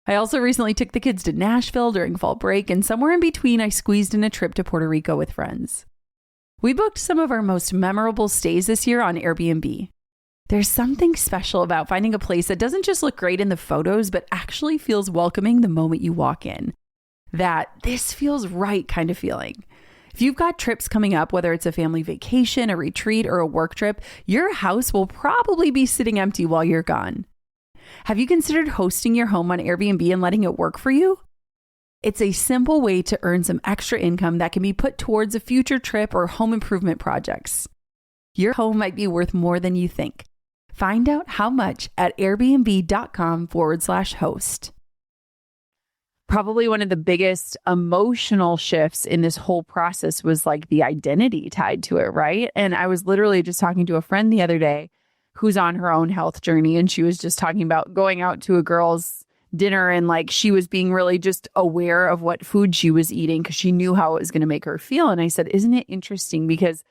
A: I also recently took the kids to Nashville during fall break, and somewhere in between, I squeezed in a trip to Puerto Rico with friends. We booked some of our most memorable stays this year on Airbnb. There's something special about finding a place that doesn't just look great in the photos, but actually feels welcoming the moment you walk in. That this feels right kind of feeling. If you've got trips coming up, whether it's a family vacation, a retreat, or a work trip, your house will probably be sitting empty while you're gone. Have you considered hosting your home on Airbnb and letting it work for you? It's a simple way to earn some extra income that can be put towards a future trip or home improvement projects. Your home might be worth more than you think. Find out how much at airbnb.com/host. Probably one of the biggest emotional shifts in this whole process was like the identity tied to it, right? And I was literally just talking to a friend the other day who's on her own health journey, and she was just talking about going out to a girl's dinner, and like she was being really just aware of what food she was eating because she knew how it was going to make her feel. And I said, isn't it interesting? Because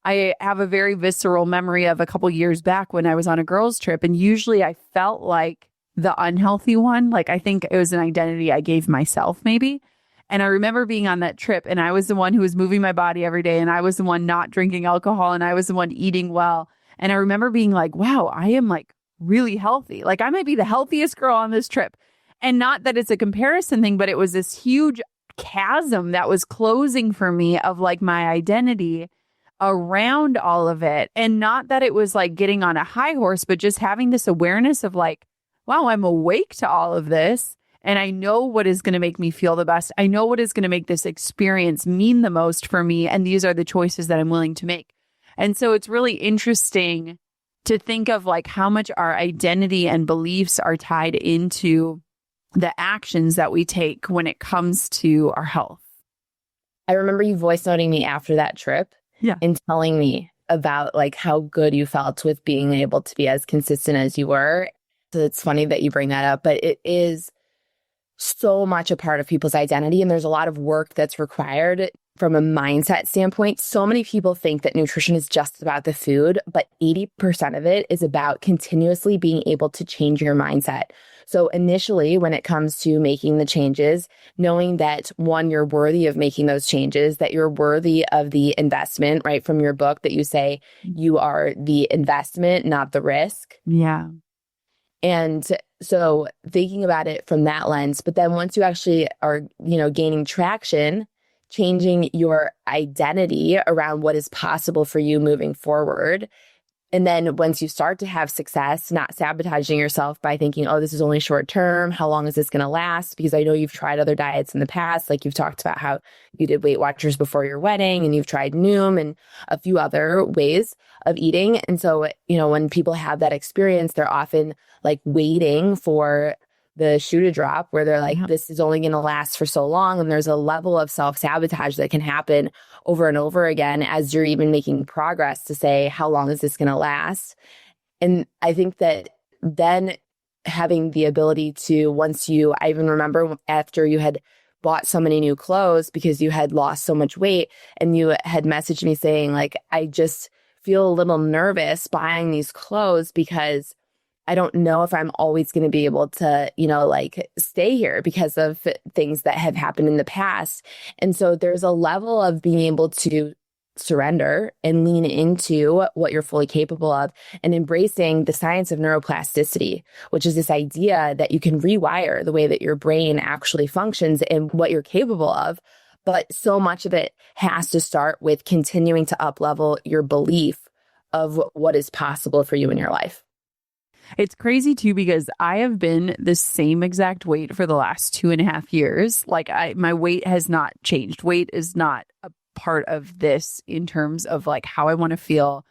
A: I have a very visceral memory of a couple years back when I was on a girls' trip, and usually I felt like the unhealthy one. Like I think it was an identity I gave myself maybe. And I remember being on that trip, and I was the one who was moving my body every day, and I was the one not drinking alcohol, and I was the one eating well. And I remember being like, wow, I am like really healthy. Like I might be the healthiest girl on this trip. And not that it's a comparison thing, but it was this huge chasm that was closing for me of like my identity around all of it. And not that it was like getting on a high horse, but just having this awareness of like, wow, I'm awake to all of this. And I know what is going to make me feel the best. I know what is going to make this experience mean the most for me. And these are the choices that I'm willing to make. And so it's really interesting to think of like how much our identity and beliefs are tied into the actions that we take when it comes to our health.
B: I remember you voice noting me after that trip
A: Yeah.
B: in telling me about like how good you felt with being able to be as consistent as you were. So it's funny that you bring that up, but it is so much a part of people's identity. And there's a lot of work that's required from a mindset standpoint. So many people think that nutrition is just about the food, but 80% of it is about continuously being able to change your mindset. So initially, when it comes to making the changes, knowing that one, you're worthy of making those changes, that you're worthy of the investment, right? From your book that you say you are the investment, not the risk.
A: Yeah.
B: And so thinking about it from that lens, but then once you actually are, gaining traction, changing your identity around what is possible for you moving forward. And then once you start to have success, not sabotaging yourself by thinking, oh, this is only short term. How long is this going to last? Because I know you've tried other diets in the past. Like you've talked about how you did Weight Watchers before your wedding and you've tried Noom and a few other ways of eating. And so, when people have that experience, they're often like waiting for the shoe to drop where they're like, this is only going to last for so long. And there's a level of self-sabotage that can happen over and over again as you're even making progress to say, how long is this going to last? And I think that then having the ability to, I even remember after you had bought so many new clothes because you had lost so much weight and you had messaged me saying like, I just feel a little nervous buying these clothes because I don't know if I'm always going to be able to, stay here because of things that have happened in the past. And so there's a level of being able to surrender and lean into what you're fully capable of and embracing the science of neuroplasticity, which is this idea that you can rewire the way that your brain actually functions and what you're capable of. But so much of it has to start with continuing to up-level your belief of what is possible for you in your life.
A: It's crazy too, because I have been the same exact weight for the last 2.5 years. Like my weight has not changed. Weight is not a part of this in terms of like how I want to feel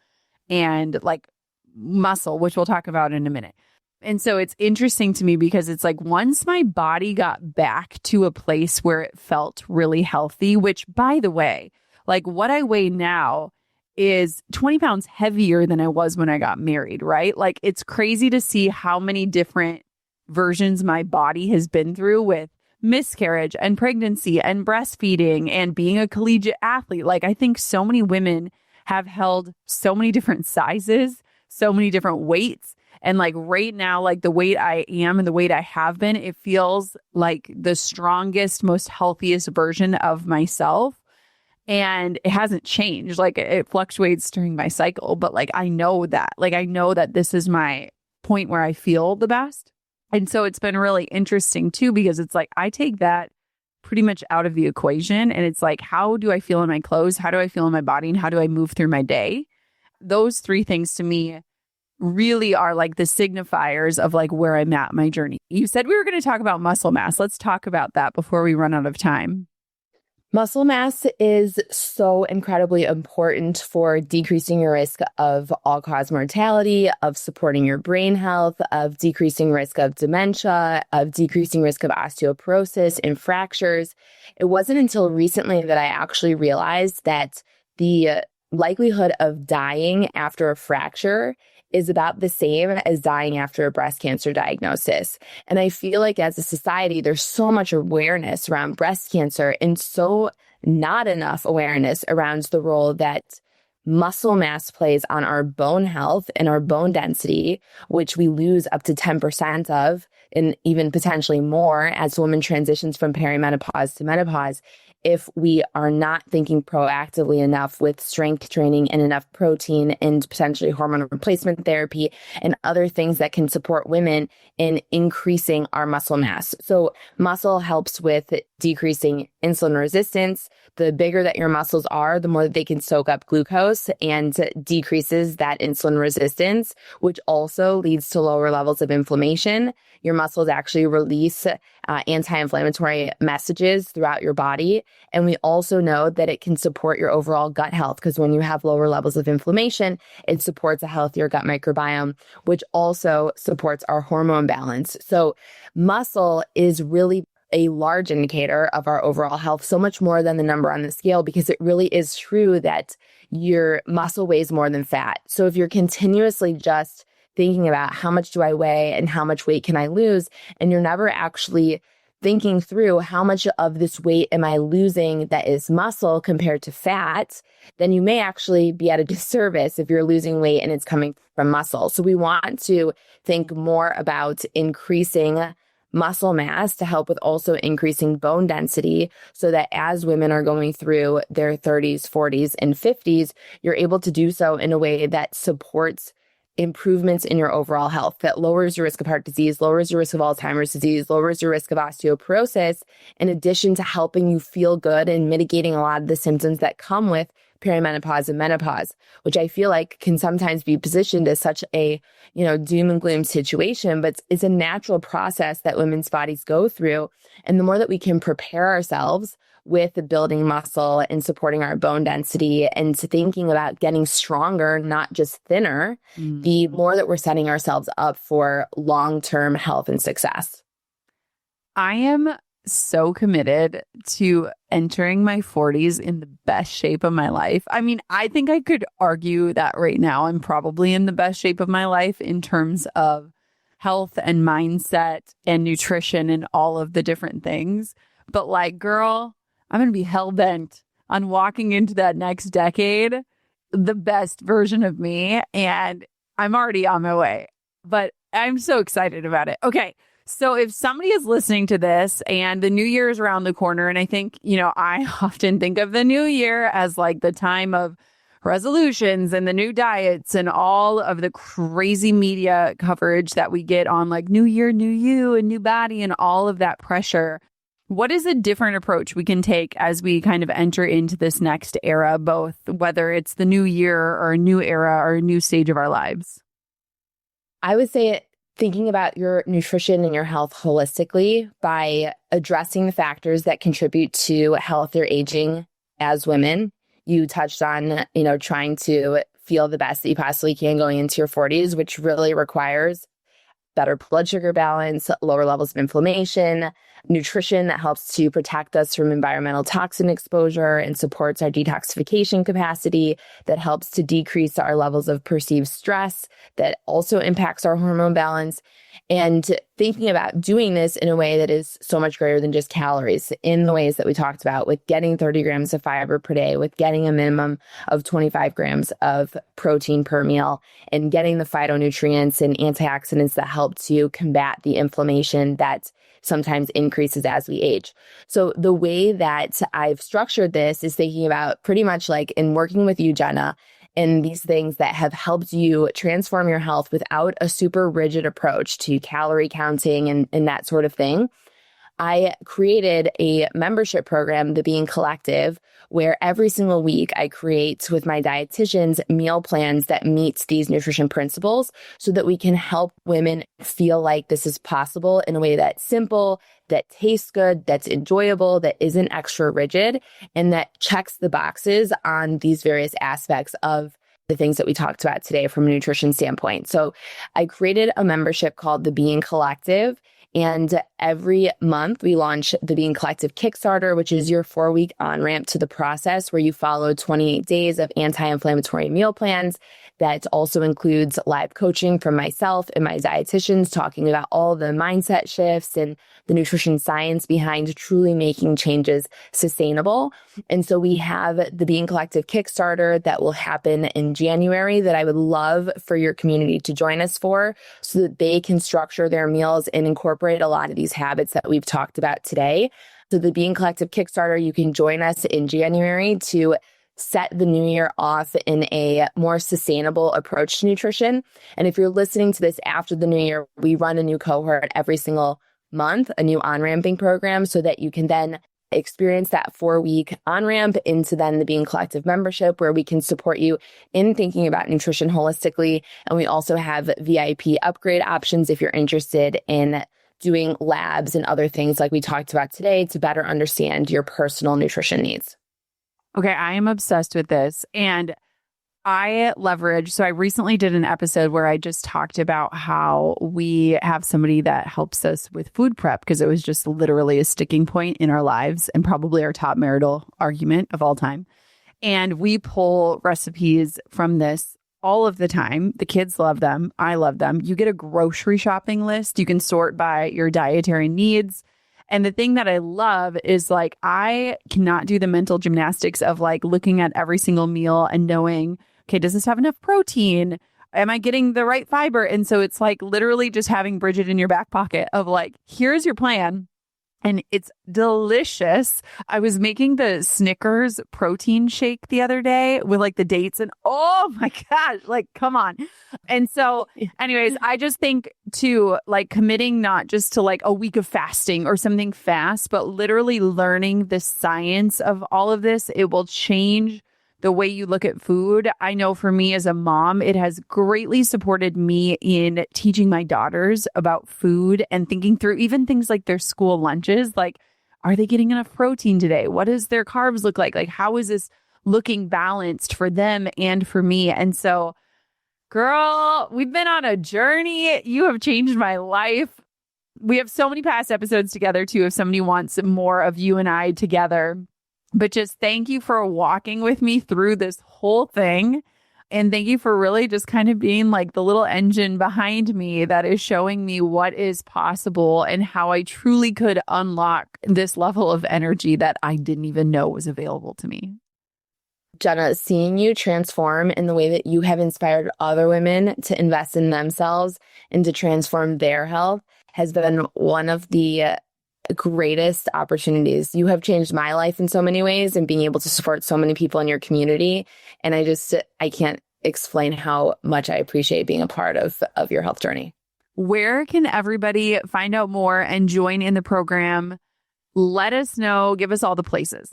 A: and like muscle, which we'll talk about in a minute. And so it's interesting to me because it's like once my body got back to a place where it felt really healthy, which by the way, like what I weigh now is 20 pounds heavier than I was when I got married, right? Like it's crazy to see how many different versions my body has been through with miscarriage and pregnancy and breastfeeding and being a collegiate athlete. Like I think so many women have held so many different sizes, so many different weights. And like right now, like the weight I am and the weight I have been, it feels like the strongest, most healthiest version of myself. And it hasn't changed. Like it fluctuates during my cycle, but like I know that this is my point where I feel the best. And so it's been really interesting too, because it's like I take that pretty much out of the equation. And it's like, how do I feel in my clothes? How do I feel in my body? And how do I move through my day? Those three things to me really are like the signifiers of like where I'm at in my journey. You said we were going to talk about muscle mass. Let's talk about that before we run out of time.
B: Muscle mass is so incredibly important for decreasing your risk of all-cause mortality, of supporting your brain health, of decreasing risk of dementia, of decreasing risk of osteoporosis and fractures. It wasn't until recently that I actually realized that the likelihood of dying after a fracture is about the same as dying after a breast cancer diagnosis. And I feel like as a society, there's so much awareness around breast cancer and so not enough awareness around the role that muscle mass plays on our bone health and our bone density, which we lose up to 10% of, and even potentially more as a woman transitions from perimenopause to menopause, if we are not thinking proactively enough with strength training and enough protein and potentially hormone replacement therapy and other things that can support women in increasing our muscle mass. So muscle helps with decreasing insulin resistance. The bigger that your muscles are, the more that they can soak up glucose and decreases that insulin resistance, which also leads to lower levels of inflammation. Your muscles actually release anti-inflammatory messages throughout your body. And we also know that it can support your overall gut health because when you have lower levels of inflammation, it supports a healthier gut microbiome, which also supports our hormone balance. So muscle is really a large indicator of our overall health, so much more than the number on the scale, because it really is true that your muscle weighs more than fat. So if you're continuously just thinking about how much do I weigh and how much weight can I lose, and you're never actually thinking through how much of this weight am I losing that is muscle compared to fat, then you may actually be at a disservice if you're losing weight and it's coming from muscle. So we want to think more about increasing muscle mass to help with also increasing bone density, so that as women are going through their 30s, 40s, and 50s, you're able to do so in a way that supports improvements in your overall health, that lowers your risk of heart disease, lowers your risk of Alzheimer's disease, lowers your risk of osteoporosis, in addition to helping you feel good and mitigating a lot of the symptoms that come with perimenopause and menopause, which I feel like can sometimes be positioned as such a, doom and gloom situation, but it's a natural process that women's bodies go through. And the more that we can prepare ourselves with building muscle and supporting our bone density and thinking about getting stronger, not just thinner, the more that we're setting ourselves up for long-term health and success.
A: I am so committed to entering my 40s in the best shape of my life. I mean, I think I could argue that right now I'm probably in the best shape of my life in terms of health and mindset and nutrition and all of the different things. But like, girl, I'm going to be hell-bent on walking into that next decade the best version of me. And I'm already on my way, but I'm so excited about it. Okay. So if somebody is listening to this and the new year is around the corner, and I think, I often think of the new year as like the time of resolutions and the new diets and all of the crazy media coverage that we get on like new year, new you and new body and all of that pressure. What is a different approach we can take as we kind of enter into this next era, both whether it's the new year or a new era or a new stage of our lives?
B: I would say thinking about your nutrition and your health holistically by addressing the factors that contribute to healthier aging as women. You touched on, trying to feel the best that you possibly can going into your 40s, which really requires better blood sugar balance, lower levels of inflammation, nutrition that helps to protect us from environmental toxin exposure and supports our detoxification capacity, that helps to decrease our levels of perceived stress, that also impacts our hormone balance. And thinking about doing this in a way that is so much greater than just calories, in the ways that we talked about, with getting 30 grams of fiber per day, with getting a minimum of 25 grams of protein per meal, and getting the phytonutrients and antioxidants that help to combat the inflammation that sometimes increases as we age. So the way that I've structured this is thinking about pretty much like in working with you, Jenna, and these things that have helped you transform your health without a super rigid approach to calorie counting and that sort of thing. I created a membership program, the Being Collective, where every single week I create with my dietitians meal plans that meet these nutrition principles so that we can help women feel like this is possible in a way that's simple, that tastes good, that's enjoyable, that isn't extra rigid, and that checks the boxes on these various aspects of the things that we talked about today from a nutrition standpoint. So I created a membership called the Being Collective. And every month we launch the Being Collective Kickstarter, which is your 4-week on-ramp to the process where you follow 28 days of anti-inflammatory meal plans. That also includes live coaching from myself and my dietitians, talking about all the mindset shifts and the nutrition science behind truly making changes sustainable. And so we have the Being Collective Kickstarter that will happen in January that I would love for your community to join us for, so that they can structure their meals and incorporate a lot of these habits that we've talked about today. So the Being Collective Kickstarter, you can join us in January to set the new year off in a more sustainable approach to nutrition. And if you're listening to this after the new year, we run a new cohort every single month, a new on-ramping program, so that you can then experience that 4-week on-ramp into then the Being Collective membership, where we can support you in thinking about nutrition holistically. And we also have VIP upgrade options if you're interested in doing labs and other things like we talked about today to better understand your personal nutrition needs.
A: Okay, I am obsessed with this. And I leverage. So I recently did an episode where I just talked about how we have somebody that helps us with food prep because it was just literally a sticking point in our lives and probably our top marital argument of all time. And we pull recipes from this all of the time. The kids love them. I love them. You get a grocery shopping list. You can sort by your dietary needs. And the thing that I love is like, I cannot do the mental gymnastics of like looking at every single meal and knowing, okay, does this have enough protein? Am I getting the right fiber? And so it's like literally just having Brigid in your back pocket of like, here's your plan. And it's delicious. I was making the Snickers protein shake the other day with like the dates and oh my gosh, like, come on. And so anyways, I just think to like committing not just to like a week of fasting or something fast, but literally learning the science of all of this, it will change the way you look at food. I know for me as a mom, it has greatly supported me in teaching my daughters about food and thinking through even things like their school lunches. Like, are they getting enough protein today? What does their carbs look like? Like, how is this looking balanced for them and for me? And so, girl, we've been on a journey. You have changed my life. We have so many past episodes together too. If somebody wants more of you and I together. But just thank you for walking with me through this whole thing. And thank you for really just kind of being like the little engine behind me that is showing me what is possible and how I truly could unlock this level of energy that I didn't even know was available to me.
B: Jenna, seeing you transform in the way that you have inspired other women to invest in themselves and to transform their health has been one of the greatest opportunities. You have changed my life in so many ways and being able to support so many people in your community. And I can't explain how much I appreciate being a part of your health journey.
A: Where can everybody find out more and join in the program? Let us know. Give us all the places.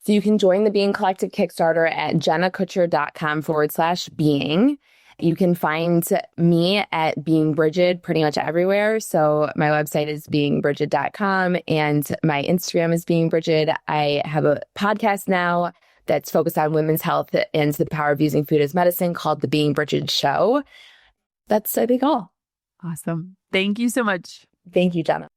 B: So you can join the Being Collective Kickstarter at jennakutcher.com/being. You can find me at Being Brigid pretty much everywhere. So my website is beingbrigid.com and my Instagram is Being Brigid. I have a podcast now that's focused on women's health and the power of using food as medicine called The Being Brigid Show. That's, I think, all.
A: Awesome. Thank you so much.
B: Thank you, Jenna.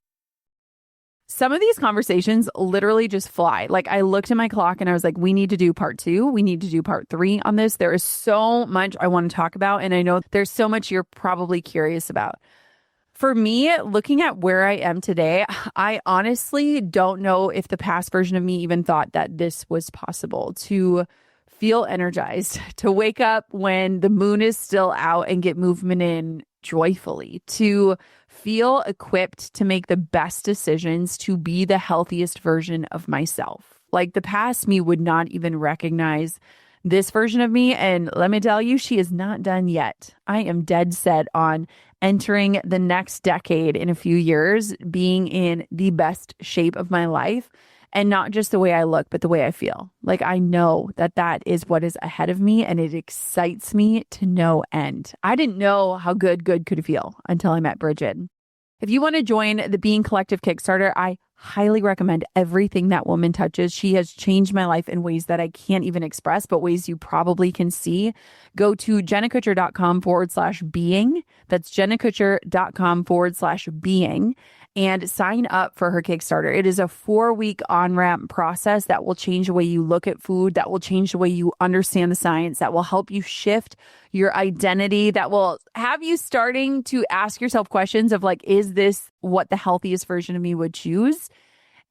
A: Some of these conversations literally just fly. Like I looked at my clock and I was like, we need to do part 2. We need to do part 3 on this. There is so much I want to talk about. And I know there's so much you're probably curious about. For me, looking at where I am today, I honestly don't know if the past version of me even thought that this was possible to feel energized, to wake up when the moon is still out and get movement in joyfully, to feel equipped to make the best decisions, to be the healthiest version of myself. Like the past me would not even recognize this version of me. And let me tell you, she is not done yet. I am dead set on entering the next decade in a few years, being in the best shape of my life. And not just the way I look, but the way I feel. Like I know that that is what is ahead of me and it excites me to no end. I didn't know how good could feel until I met Brigid. If you want to join the Being Collective Kickstarter, I highly recommend everything that woman touches. She has changed my life in ways that I can't even express, but ways you probably can see. Go to jennakutcher.com/being. That's jennakutcher.com/being. And sign up for her Kickstarter. It is a 4-week on-ramp process that will change the way you look at food, that will change the way you understand the science, that will help you shift your identity, that will have you starting to ask yourself questions of like, is this what the healthiest version of me would choose?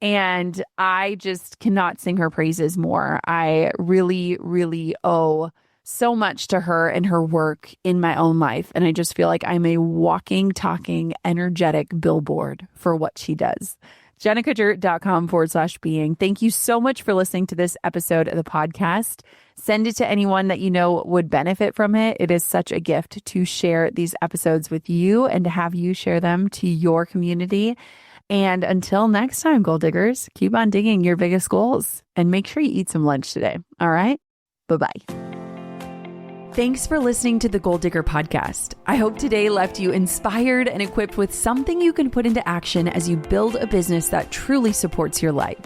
A: And I just cannot sing her praises more. I really, really owe so much to her and her work in my own life. And I just feel like I'm a walking, talking, energetic billboard for what she does. jennakutcher.com/being. Thank you so much for listening to this episode of the podcast. Send it to anyone that you know would benefit from it. It is such a gift to share these episodes with you and to have you share them to your community. And until next time, goal diggers, keep on digging your biggest goals and make sure you eat some lunch today. All right? Bye-bye. Thanks for listening to the Goal Digger podcast. I hope today left you inspired and equipped with something you can put into action as you build a business that truly supports your life.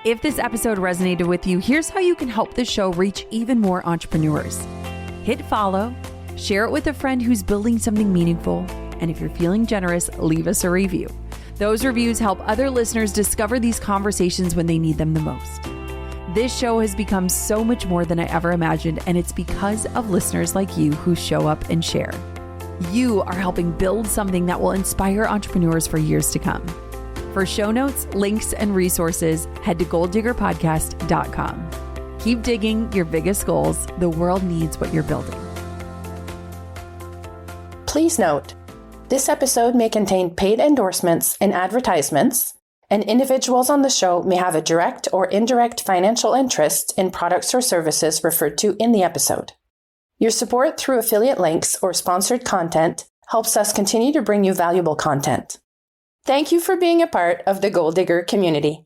A: If this episode resonated with you, here's how you can help the show reach even more entrepreneurs. Hit follow, share it with a friend who's building something meaningful, and if you're feeling generous, leave us a review. Those reviews help other listeners discover these conversations when they need them the most. This show has become so much more than I ever imagined, and it's because of listeners like you who show up and share. You are helping build something that will inspire entrepreneurs for years to come. For show notes, links, and resources, head to goaldiggerpodcast.com. Keep digging your biggest goals. The world needs what you're building.
C: Please note, this episode may contain paid endorsements and advertisements, and individuals on the show may have a direct or indirect financial interest in products or services referred to in the episode. Your support through affiliate links or sponsored content helps us continue to bring you valuable content. Thank you for being a part of the Goal Digger community.